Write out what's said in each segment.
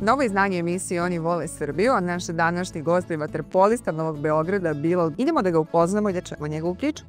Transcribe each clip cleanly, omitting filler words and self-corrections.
Novo izdanje emisije Oni vole Srbiju, a naš današnji gost je vaterpolista Novog Beograda, Bilal. Idemo da ga upoznamo i da čujemo njegovu priču.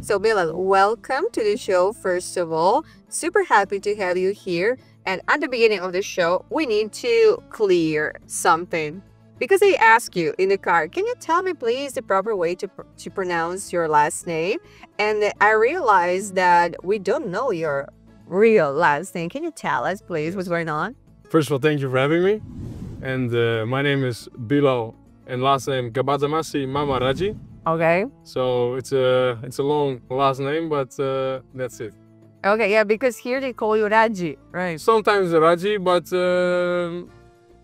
So Bilal, welcome to the show, first of all. Super happy to have you here. And at the beginning of the show, we need to clear something. Because I asked you in the car, can you tell me please the proper way to pronounce your last name? And I realized that we don't know your real last name. Can you tell us please what's going on? First of all, thank you for having me. And my name is Bilal and last name Gabadamasi Mama Raji. Okay. So it's a long last name, but that's it. Okay, yeah, because here they call you Raji, right? Sometimes Raji, but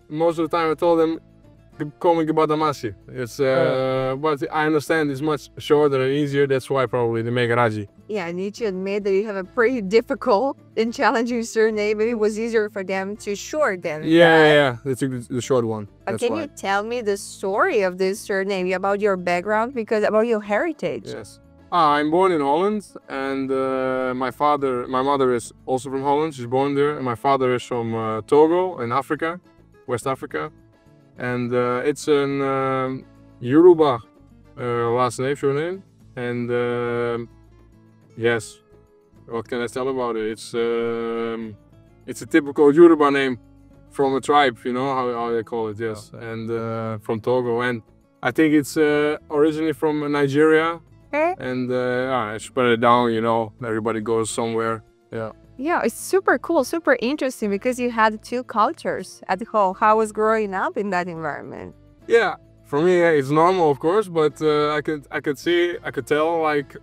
most of the time I told them, call me Gabadamasi. It's but I understand it's much shorter and easier. That's why probably they make Raji. Yeah, I need to admit that you have a pretty difficult and challenging surname. Maybe it was easier for them to shorten. Yeah. They took the short one. Can you tell me the story of this surname, about your background, because about your heritage? Yes. I'm born in Holland, and my mother is also from Holland. She's born there, and my father is from Togo in Africa, West Africa. And it's an Yoruba last name, surname. And yes, what can I tell about it? It's a typical Yoruba name from a tribe, you know how they call it, yes. Yeah. And from Togo. And I think it's originally from Nigeria. Okay. And I spread it down, you know, everybody goes somewhere, yeah. Yeah, it's super cool, super interesting because you had two cultures at home. How was growing up in that environment? Yeah, for me it's normal, of course, but I could tell like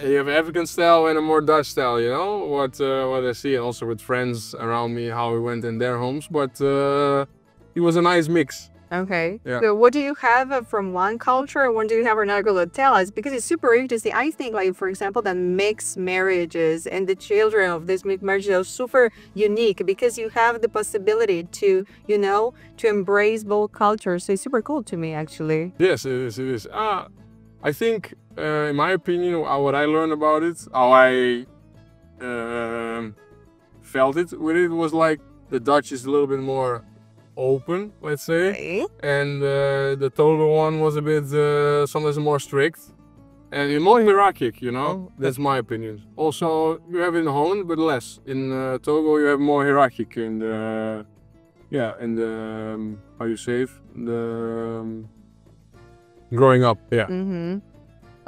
you have African style and a more Dutch style, you know, what I see, and also with friends around me, how we went in their homes, but it was a nice mix. Okay, yeah. So what do you have from one culture and what do you have another? Tell us, because it's super interesting. I think, like, for example, that mixed marriages and the children of these mixed marriages are super unique because you have the possibility to, you know, to embrace both cultures. So it's super cool to me, actually. Yes, it is. I think, in my opinion, what I learned about it, how I felt it with it was like the Dutch is a little bit more open, let's say, okay. And the Togo one was a bit sometimes more strict and more hierarchic, you know. That's my opinion. Also, you have it in Holland, but less. In Togo, you have more hierarchic in the how you say it, the growing up, yeah. Mm-hmm.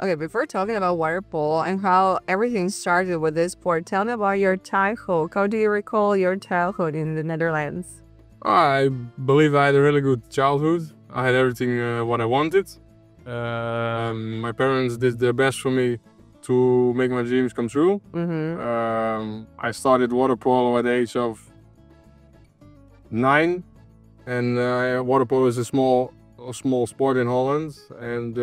Okay, before talking about water polo and how everything started with this sport, tell me about your childhood. How do you recall your childhood in the Netherlands? I believe I had a really good childhood. I had everything what I wanted. My parents did their best for me to make my dreams come true. Mm-hmm. I started water polo at the age of 9, and water polo is a small sport in Holland, and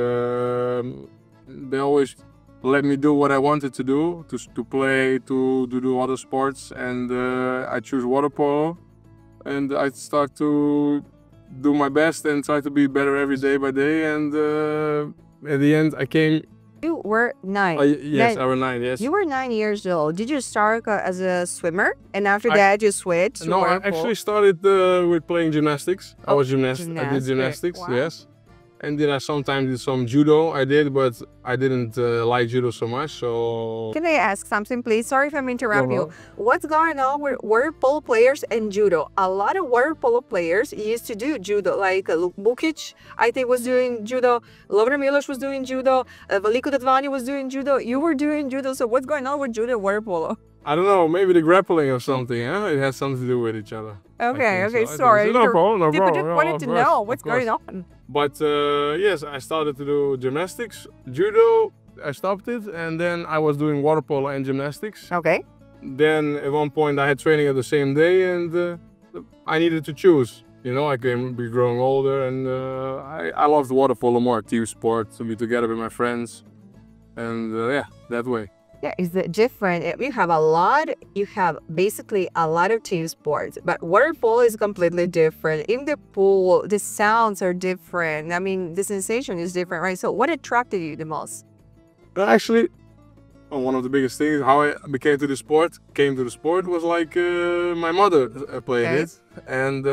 they always let me do what I wanted to do, to play, to do other sports, and I choose water polo. And I start to do my best and try to be better every day by day. And at the end, I came. You were 9. Yes, I was 9. Yes. You were 9 years old. Did you start as a swimmer, and after that you switched? No, I actually started with playing gymnastics. I was gymnastic. I did gymnastics. Wow. Yes. And then I sometimes did some judo. I did, but I didn't like judo so much. So can I ask something, please? Sorry if I'm interrupting you. No. What's going on with water polo players and judo? A lot of water polo players used to do judo, like Bukic, I think, was doing judo. Lovren Miloš was doing judo. Veliko Dadvani was doing judo. You were doing judo. So what's going on with judo and water polo? I don't know, maybe the grappling or something, huh? It has something to do with each other. Okay, so. Sorry. No problem, no problem. Just wanted to know what's going on. But yes, I started to do gymnastics, judo. I stopped it, and then I was doing water polo and gymnastics. Okay. Then at one point I had training at the same day, and I needed to choose. You know, I can be growing older, and I loved water polo more, team sport, to be together with my friends, and yeah, that way. Yeah, is it different? You have basically a lot of team sports, but water polo is completely different. In the pool, the sounds are different. I mean, the sensation is different, right? So what attracted you the most? Actually, one of the biggest things how I came to the sport was like my mother played Okay. it, and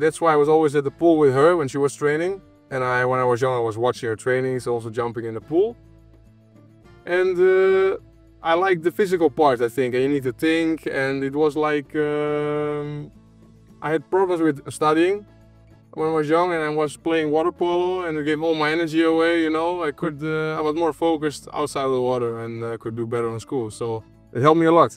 that's why I was always at the pool with her when she was training. And when I was young, I was watching her trainings, also jumping in the pool. And I like the physical part, I think. And you need to think, and it was like I had problems with studying when I was young, and I was playing water polo, and it gave all my energy away. You know, I was more focused outside of the water, and I could do better in school. So it helped me a lot.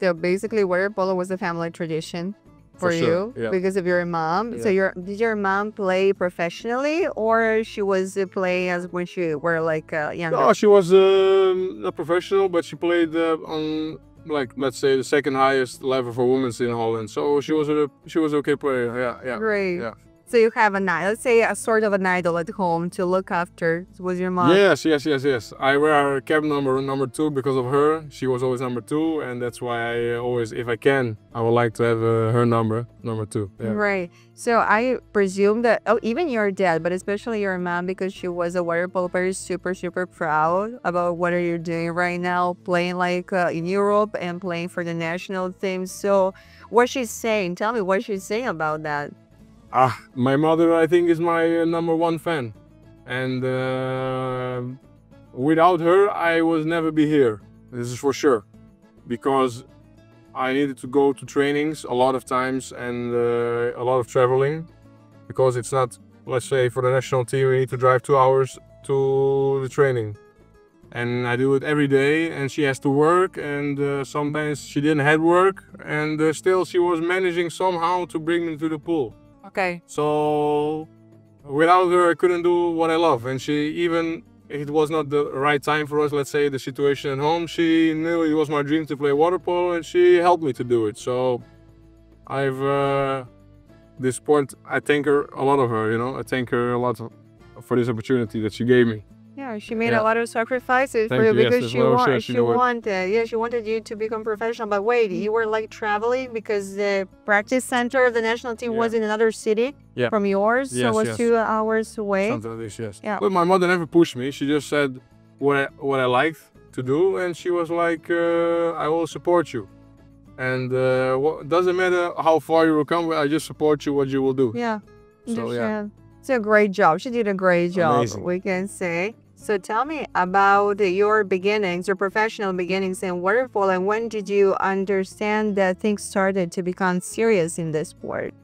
So basically, water polo was a family tradition for sure, you yeah. because of your mom. So Yeah. did your mom play professionally, or she was playing as when she were like younger? No, she was not professional, but she played on, like, let's say the second highest level for women in Holland. So she was okay player. Yeah, yeah. Great. Yeah. So you have let's say a sort of an idol at home to look after. Was your mom? Yes. I wear her cap number 2 because of her. She was always number 2, and that's why I always, if I can, I would like to have her number 2. Yeah. Right. So I presume that, even your dad, but especially your mom, because she was a water polo player, is super, super proud about what are you doing right now, playing like in Europe and playing for the national team. So what she's saying, tell me what she's saying about that. My mother, I think, is my number 1 fan, and without her, I would never be here. This is for sure, because I needed to go to trainings a lot of times and a lot of traveling, because it's not, let's say, for the national team, we need to drive 2 hours to the training. And I do it every day, and she has to work, and sometimes she didn't have work, and still she was managing somehow to bring me to the pool. Okay. So without her, I couldn't do what I love. And even if it was not the right time for us, let's say the situation at home, she knew it was my dream to play water polo, and she helped me to do it. So this sport, I thank her a lot of her, you know. I thank her a lot for this opportunity that she gave me. Yeah, she made Yeah. a lot of sacrifices for Thank you you, yes, because that's what I was sure she would. she wanted you to become professional. But wait, you were like traveling because the practice center of the national team was in another city Yeah. from yours, so Yes, it was yes. 2 hours away. Something like this, yes. Yeah. But my mother never pushed me. She just said what I liked to do, and she was like, I will support you. And doesn't matter how far you will come, I just support you what you will do. Yeah, So, yeah. understand. It's a great job. She did a great job, Amazing. we can say. So tell me about your beginnings, your professional beginnings in water polo, and when did you understand that things started to become serious in this sport?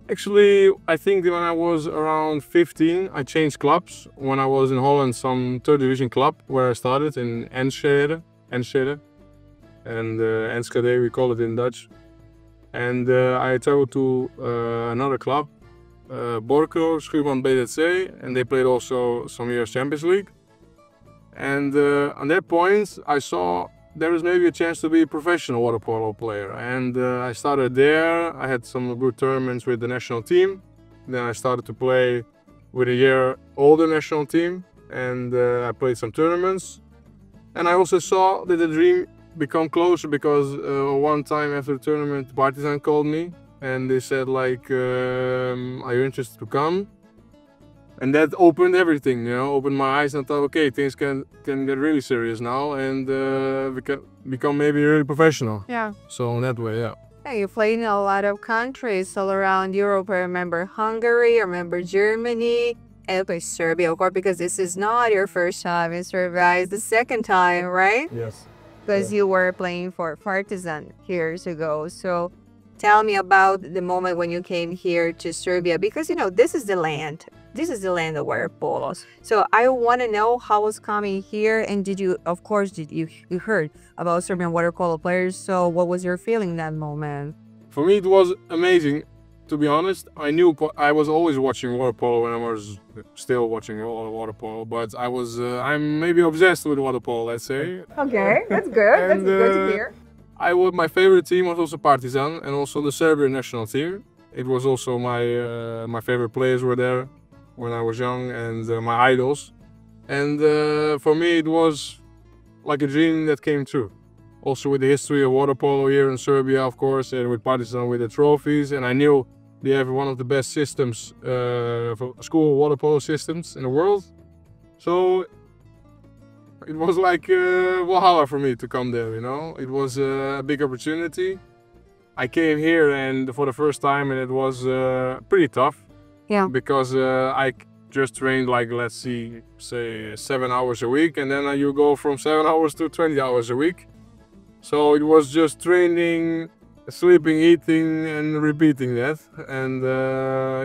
Actually, I think that when I was around 15, I changed clubs. When I was in Holland, some third division club where I started in Enschede, and Enschede we call it in Dutch. And I traveled to another club, Borco, Schuurman BDC, and they played also some years Champions League. And on that point, I saw there was maybe a chance to be a professional water polo player. And I started there. I had some good tournaments with the national team. Then I started to play with a year older national team, and I played some tournaments. And I also saw that the dream become closer, because one time after the tournament, Partizan called me and they said like, are you interested to come? And that opened everything, you know, opened my eyes, and I thought, okay, things can get really serious now, and we can become maybe really professional. Yeah. So in that way, yeah. Yeah, you played in a lot of countries all around Europe. I remember Hungary, I remember Germany, and you played Serbia, of course, because this is not your first time in Serbia, it's the second time, right? Yes. Because you were playing for Partizan years ago. So tell me about the moment when you came here to Serbia, because, you know, this is the land. This is the land of water polos. So I want to know how was coming here, and did you heard about Serbian water polo players? So what was your feeling that moment? For me, it was amazing. to be honest, I was always watching water polo when I was still watching water polo, but I'm maybe obsessed with water polo, let's say. Okay, that's good. And, That's good to hear. My favorite team was also Partizan and also the Serbian national team. It was also my favorite players were there when I was young, and my idols. And for me, it was like a dream that came true. Also with the history of water polo here in Serbia, of course, and with Partizan with the trophies. And I knew they have one of the best systems, for school water polo systems in the world. So it was like Valhalla for me to come there, you know. It was a big opportunity. I came here and for the first time, and it was pretty tough. Yeah. Because I just trained like, let's see, say 7 hours a week, and then you go from 7 hours to 20 hours a week. So it was just training, sleeping, eating, and repeating that. And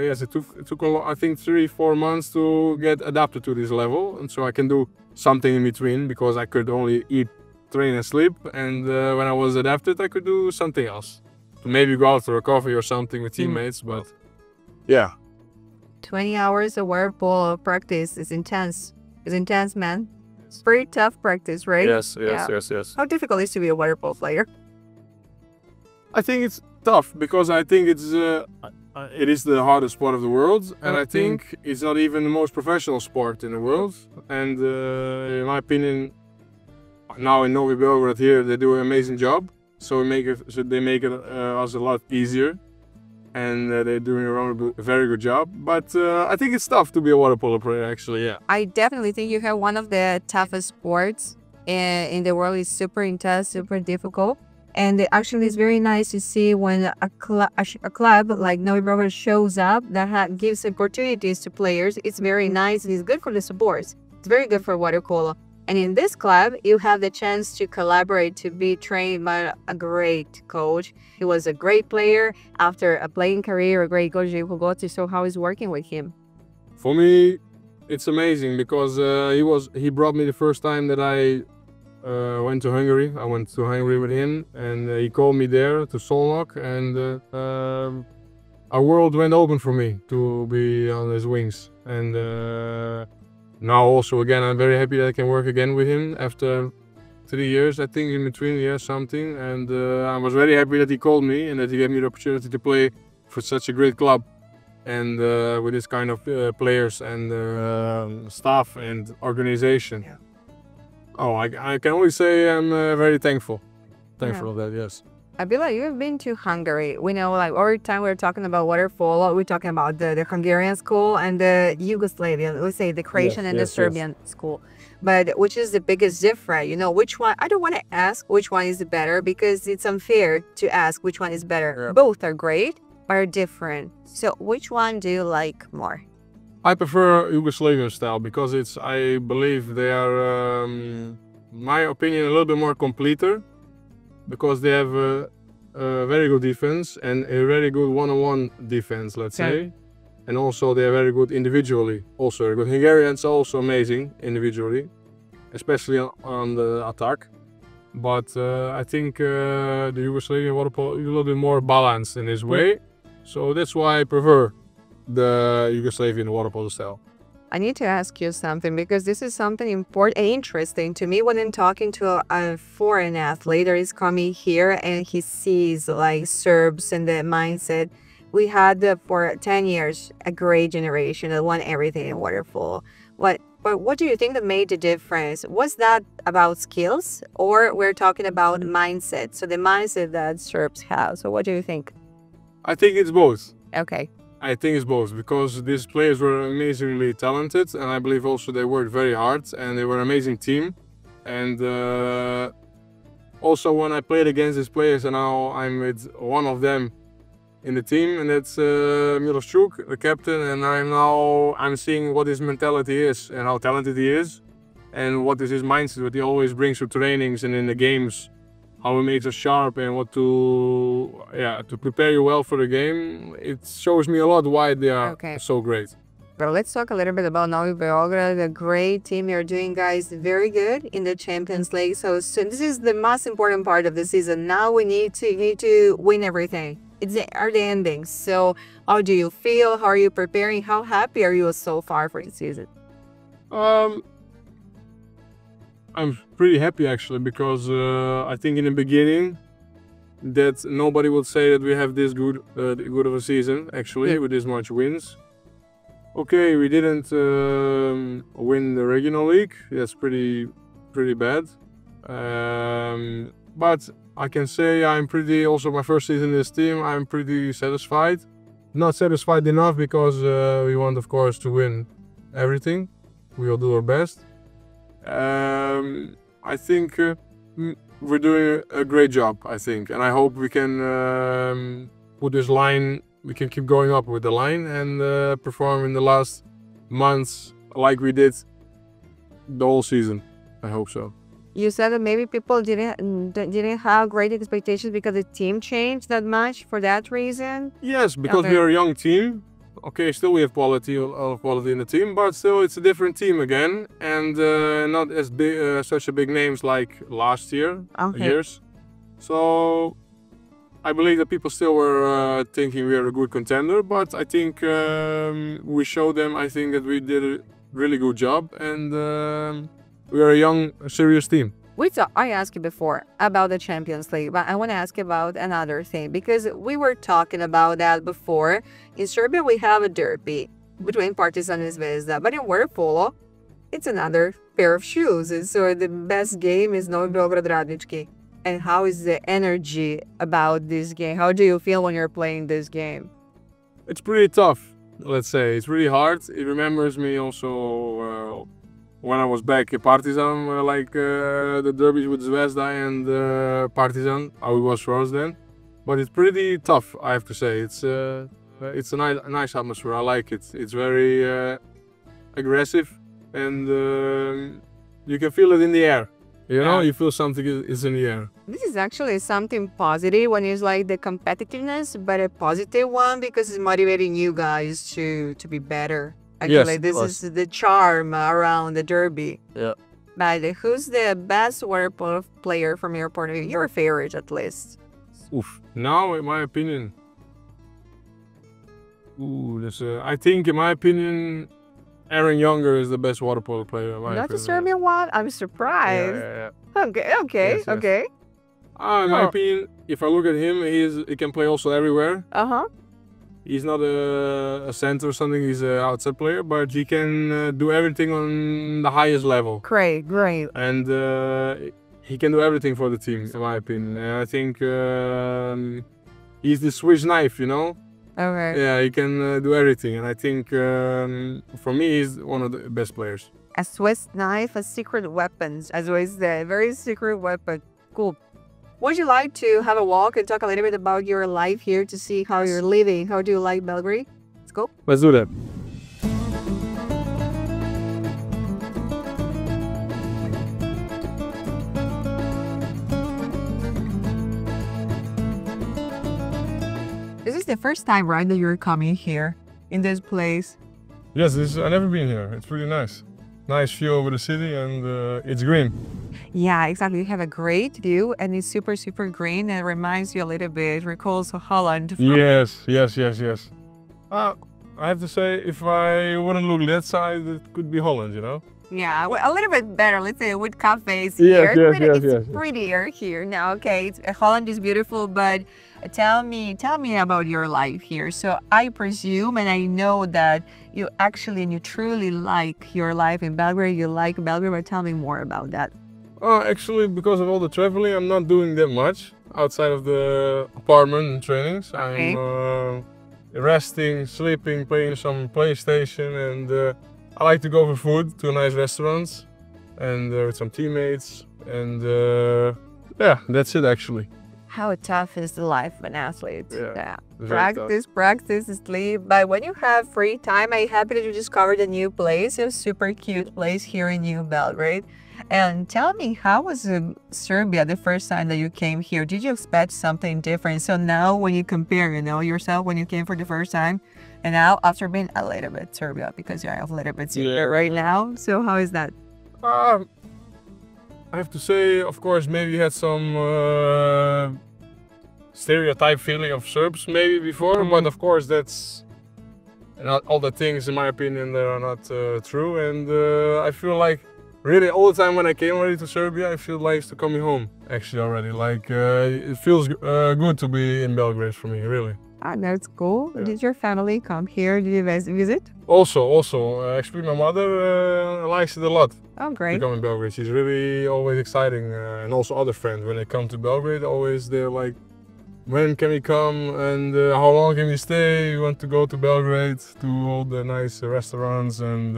yes, it took a lot, I think 3-4 months to get adapted to this level, and so I can do something in between, because I could only eat, train, and sleep. And when I was adapted, I could do something else, to maybe go out for a coffee or something with teammates. But yeah, 20 hours of water polo practice is intense. It's intense, man. It's pretty tough practice, right? yes. How difficult is to be a water polo player? I think it's tough because I think it is the hardest sport of the world, and I think it's not even the most professional sport in the world. And in my opinion, now in Novi Beograd here, they do an amazing job. So they make it us a lot easier, and they're doing a very good job. But I think it's tough to be a water polo player, actually. Yeah. I definitely think you have one of the toughest sports in the world. It's super intense, super difficult. And actually, it's very nice to see when a club like Novi Beograd shows up that gives opportunities to players. It's very nice. It's good for the supports. It's very good for water polo. And in this club, you have the chance to collaborate, to be trained by a great coach. He was a great player after a playing career, a great coach. So how is working with him? For me, it's amazing because he brought me the first time that I went to Hungary. I went to Hungary with him, and he called me there to Solnok, and our world went open for me to be on his wings. And now also again, I'm very happy that I can work again with him after 3 years, I think, in between, yeah, something. And I was very happy that he called me and that he gave me the opportunity to play for such a great club, and with this kind of players and staff and organization. Yeah. Oh, I can only say I'm very thankful of that, yes. Bilal, you've been to Hungary. We know, like, every time we're talking about water polo, we're talking about the Hungarian school and the Yugoslavian, let's say the Croatian and the Serbian school. But which is the biggest difference? You know, which one? I don't want to ask which one is better, because it's unfair to ask which one is better. Yeah. Both are great, but are different. So which one do you like more? I prefer Yugoslavian style because I believe they are, my opinion, a little bit more completer, because they have a very good defense and a very good one-on-one defense, let's say. And also they are very good individually. Also very good. Hungarians are also amazing individually, especially on the attack. But I think the Yugoslavian water polo is a little bit more balanced in this way. So that's why I prefer the Yugoslavian water polo style. I need to ask you something, because this is something important and interesting to me when I'm talking to a foreign athlete that is coming here and he sees like Serbs and the mindset. We had for 10 years a great generation that won everything in water polo. But what do you think that made the difference? Was that about skills, or we're talking about mindset? So the mindset that Serbs have. So what do you think? I think it's both. Okay. I think it's both, because these players were amazingly talented, and I believe also they worked very hard, and they were an amazing team. And also when I played against these players, and now I'm with one of them in the team, and that's Milos Čuk, the captain, and I'm seeing what his mentality is and how talented he is, and what is his mindset, what he always brings to trainings and in the games, how he makes us sharp, and what to prepare you well for the game. It shows me a lot why they are so great. But let's talk a little bit about Novi Beograd, a great team you're doing, guys, very good in the Champions League. So this is the most important part of the season. Now we need to win everything. are the endings. So how do you feel? How are you preparing? How happy are you so far for the season? Um, I'm pretty happy actually because I think in the beginning that nobody would say that we have this good of a season actually with this much wins. Okay, we didn't win the regional league. That's pretty bad. But I can say I'm pretty, also my first season in this team, I'm pretty satisfied. Not satisfied enough because we want, of course, to win everything. We will do our best. I think we're doing a great job, I think. And I hope we can put this line, we can keep going up with the line and perform in the last months like we did the whole season. I hope so. You said that maybe people didn't have great expectations because the team changed that much for that reason? Yes, because we are a young team. Okay, still we have quality, a lot of quality in the team, but still it's a different team again, and not as big, such a big names like last years. So I believe that people still were thinking we are a good contender, but I think we showed them, I think that we did a really good job, and we are a young, serious team. I asked you before about the Champions League, but I want to ask about another thing because we were talking about that before. In Serbia, we have a derby between Partizan and Zvezda, but in vole, it's another pair of shoes. So the best game is Novi Beograd Radnički. And how is the energy about this game? How do you feel when you're playing this game? It's pretty tough, let's say. It's really hard. It remembers me also when I was back at Partizan, the derbies with Zvezda and Partizan, how it was for us then. But it's pretty tough, I have to say. It's a nice atmosphere. I like it. It's very aggressive, and you can feel it in the air. You know, you feel something is in the air. This is actually something positive when it's like the competitiveness, but a positive one because it's motivating you guys to be better. Actually, this is the charm around the derby. Yeah. But who's the best water polo player from your point of view? Your favorite, at least. Oof. Now, in my opinion, I think, in my opinion, Aaron Younger is the best water polo player. Not the Serbian one? I'm surprised. Yeah. Okay. In my opinion, if I look at him, he can play also everywhere. He's not a center or something, he's an outside player, but he can do everything on the highest level. Great. And he can do everything for the team, in my opinion. And I think he's the Swiss knife, you know? Okay. Yeah, he can do everything. And I think, for me, he's one of the best players. A Swiss knife, a secret weapon, as always, a very secret weapon. Cool. Would you like to have a walk and talk a little bit about your life here to see how you're living? How do you like Belgrade? Let's go. Let's do that. This is the first time, right, that you're coming here in this place? Yes, I've never been here. It's really nice. Nice view over the city, and it's green. Yeah, exactly. You have a great view, and it's super, super green. And it reminds you a little bit, recalls Holland. Yes. I have to say, if I wouldn't look that side, it could be Holland, you know? Yeah, well, a little bit better, let's say, with cafes here. It's prettier here now. Okay, Holland is beautiful, but tell me about your life here. So I presume, and I know that you actually and you truly like your life in Belgrade. You like Belgrade, but tell me more about that. Actually, because of all the traveling, I'm not doing that much outside of the apartment and trainings. Okay. I'm resting, sleeping, playing some PlayStation, and I like to go for food to nice restaurants and with some teammates, and yeah, that's it actually. How tough is the life of an athlete? Yeah. Practice, sleep. But when you have free time, I'm happy that you discovered a new place, a super cute place here in New Belgrade. And tell me, how was Serbia the first time that you came here? Did you expect something different? So now when you compare, yourself when you came for the first time, and now after being a little bit Serbia, because you're a little bit Serbia right now. So how is that? I have to say, of course, maybe you had some stereotype feeling of Serbs maybe before, but of course that's not all the things, in my opinion, that are not true. And I feel like really all the time when I came already to Serbia, I feel like to coming home actually already. Like it feels good to be in Belgrade for me, really. Ah, that's cool. Yeah. Did your family come here? Did you guys visit? Also, actually my mother likes it a lot. Oh, great. To come in Belgrade. She's really always exciting, and also other friends when they come to Belgrade, always they're like, when can we come and how long can we stay? We want to go to Belgrade to all the nice restaurants and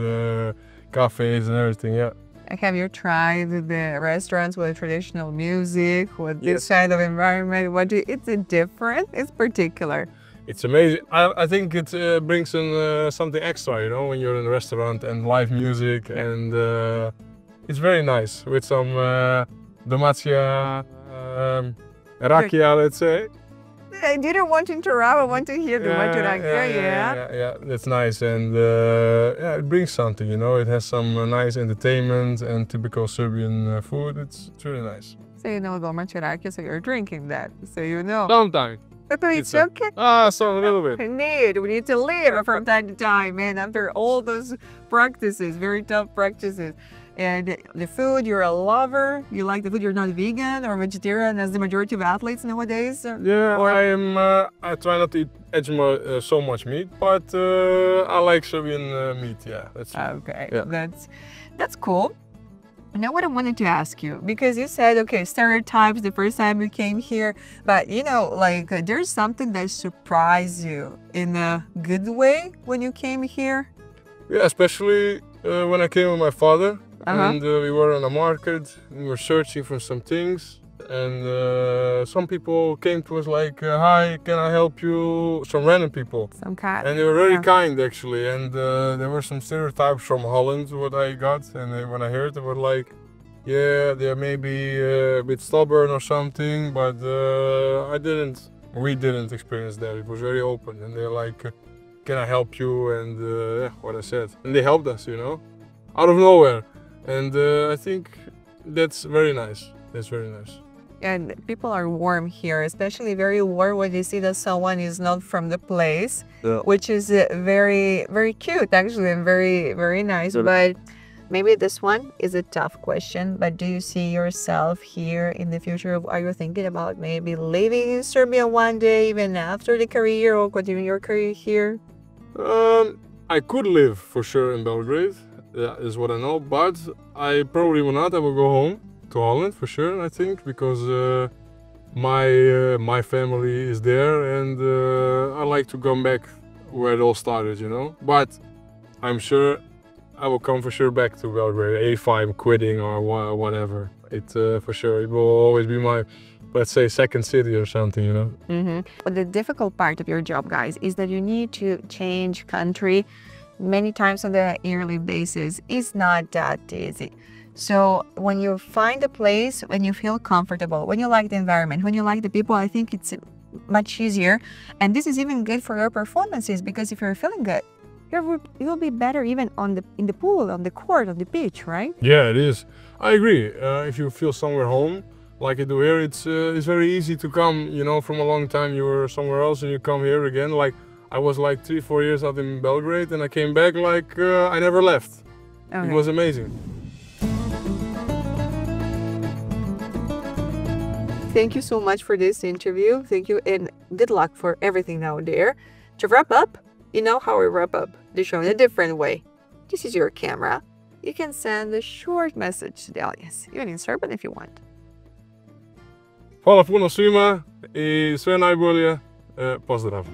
cafes and everything. Yeah. Have you tried the restaurants with traditional music, with this Yes. kind of environment? It's different? It's particular. It's amazing. I think it brings in something extra, you know, when you're in a restaurant and live music, and it's very nice with some domacia rakia, let's say. I didn't want to interrupt. I want to hear the Yeah, that's nice, and yeah, it brings something, you know. It has some nice entertainment and typical Serbian food. It's really nice. So you know domaća rakija, so you're drinking that, so you know. Sometimes. But it's a- okay. So a little bit. We need to live from time to time, man, after all those practices, very tough practices. And the food, you're a lover, you like the food, you're not vegan or vegetarian as the majority of athletes nowadays. Yeah, I try not to eat so much meat, but I like Serbian meat. Yeah, that's Okay, Yeah. that's cool. Now what I wanted to ask you, because you said, okay, stereotypes the first time you came here, but you know, like there's something that surprised you in a good way when you came here? Yeah, especially when I came with my father, Uh-huh. and we were on a market. We were searching for some things, and some people came to us like, "Hi, can I help you?" Some random people. Some kind. And they were very Yeah. kind actually, and there were some stereotypes from Holland what I got, and when I heard they were like, yeah, they're maybe a bit stubborn or something, but we didn't experience that. It was very open, and they're like, can I help you? And yeah, what I said, and they helped us, you know, out of nowhere, and I think that's very nice. That's very nice. And people are warm here, especially very warm when they see that someone is not from the place, Yeah. which is very, very cute actually, and very, very nice. Yeah. But maybe this one is a tough question, but do you see yourself here in the future? Are you thinking about maybe living in Serbia one day, even after the career, or continuing your career here? I could live for sure in Belgrade, is what I know, but I probably will not. I will go home to Holland for sure, I think, because my family is there, and I like to come back where it all started, you know. But I'm sure I will come for sure back to Belgrade if I'm quitting or whatever. It for sure it will always be my, let's say, second city or something, you know. But the difficult part of your job, guys, is that you need to change country many times on the yearly basis. It's not that easy. So when you find a place, when you feel comfortable, when you like the environment, when you like the people, I think it's much easier. And this is even good for your performances, because if you're feeling good, you'll be better even in the pool, on the court, on the beach, right? Yeah, it is. I agree. If you feel somewhere home, like you do here, it's very easy to come, you know, from a long time you were somewhere else and you come here again. Like I was like 3-4 years out in Belgrade, and I came back like I never left. Okay. It was amazing. Thank you so much for this interview. Thank you, and good luck for everything down there. To wrap up, you know how we wrap up the show in a different way. This is your camera. You can send a short message to the audience, even in Serbian if you want. Hvala puno svima i sve najbolje. Pozdrav.